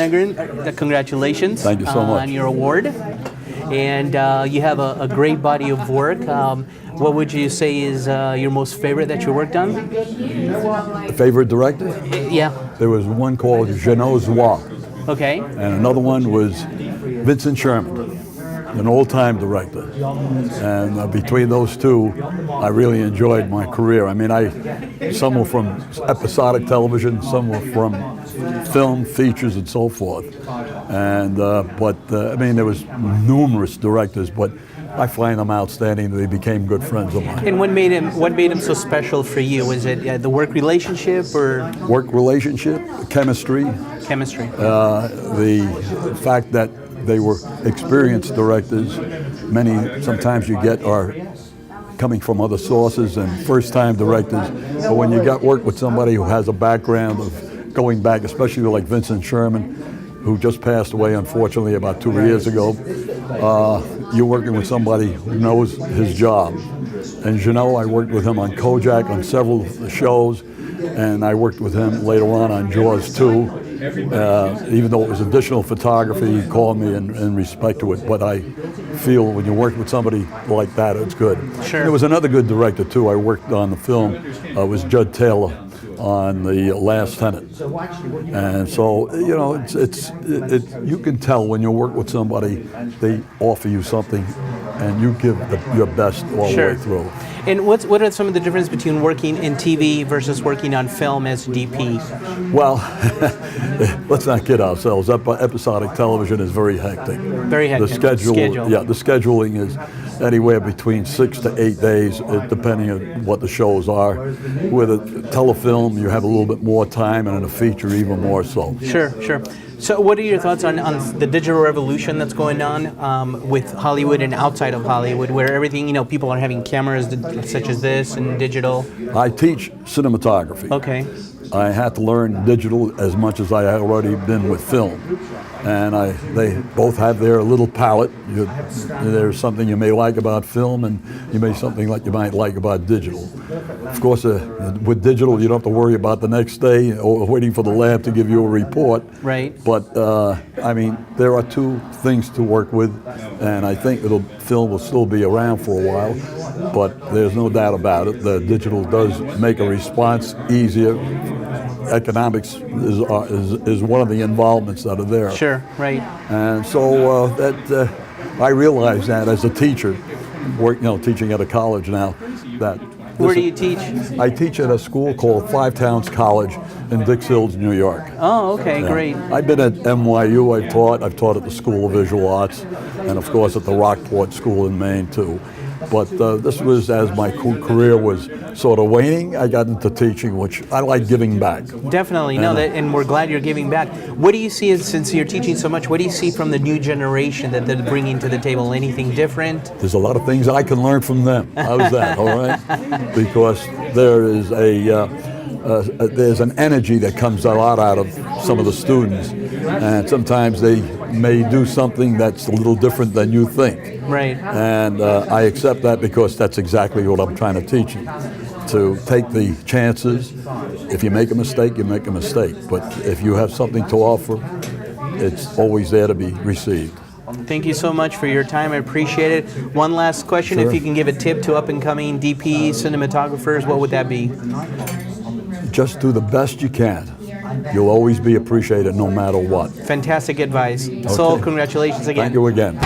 Negrin. Congratulations. Thank you so much. On your award. And you have a great body of work. What would you say is your most favorite that you worked on? Favorite director? Yeah. There was one called Jeannot Zois. Okay. And another one was Vincent Sherman, an old-time director. And between those two, I really enjoyed my career. I mean, some were from episodic television, some were from film, features, and so forth. And I mean, there was numerous directors, but I find them outstanding. They became good friends of mine. And what made him so special for you? Was it the work relationship or? Work relationship, chemistry. Chemistry. The fact that they were experienced directors. Sometimes you get are coming from other sources and first-time directors. But when you got work with somebody who has a background of going back, especially like Vincent Sherman, who just passed away, unfortunately, about 2 years ago, you're working with somebody who knows his job. And Jeannot, I worked with him on Kojak on several shows, and I worked with him later on Jaws 2. Even though it was additional photography, he called me in respect to it. But I feel when you work with somebody like that, it's good. Sure. There was another good director too. I worked on the film. Was Judd Taylor on The Last Tenant. And so, you know, you can tell when you work with somebody, they offer you something, and you give your best all the way through. And what are some of the differences between working in TV versus working on film as DP? Well, let's not kid ourselves. Episodic television is very hectic. Very hectic. The schedule. Yeah, the scheduling is anywhere between 6 to 8 days, depending on what the shows are. With a telefilm, you have a little bit more time, and in a feature, even more so. Sure. So what are your thoughts on the digital revolution that's going on with Hollywood and outside of Hollywood, where everything, you know, people are having cameras such as this and digital? I teach cinematography. Okay. I had to learn digital as much as I had already been with film. And they both have their little palette. There's something you may like about film, and you might like about digital. Of course, with digital, you don't have to worry about the next day or waiting for the lab to give you a report. Right. But I mean, there are two things to work with, and I think film will still be around for a while. But there's no doubt about it. The digital does make a response easier. Economics is one of the involvements that are there. Sure, right. And so I realize that as a teacher, teaching at a college now. Where do you teach? I teach at a school called Five Towns College in Dix Hills, New York. Oh, okay, great. I've been at NYU. I've taught at the School of Visual Arts, and of course at the Rockport School in Maine too. But this was as my career was sort of waning. I got into teaching, which I like giving back. Definitely, and we're glad you're giving back. What do you see, since you're teaching so much, what do you see from the new generation that they're bringing to the table? Anything different? There's a lot of things I can learn from them. How's that, all right? Because there is there's an energy that comes a lot out of some of the students, and sometimes they may do something that's a little different than you think. Right. And I accept that because that's exactly what I'm trying to teach you. To take the chances. If you make a mistake, you make a mistake. But if you have something to offer, it's always there to be received. Thank you so much for your time. I appreciate it. One last question. Sure. If you can give a tip to up-and-coming DP cinematographers, what would that be? Just do the best you can. You'll always be appreciated no matter what. Fantastic advice. Okay. Sol, congratulations again. Thank you again.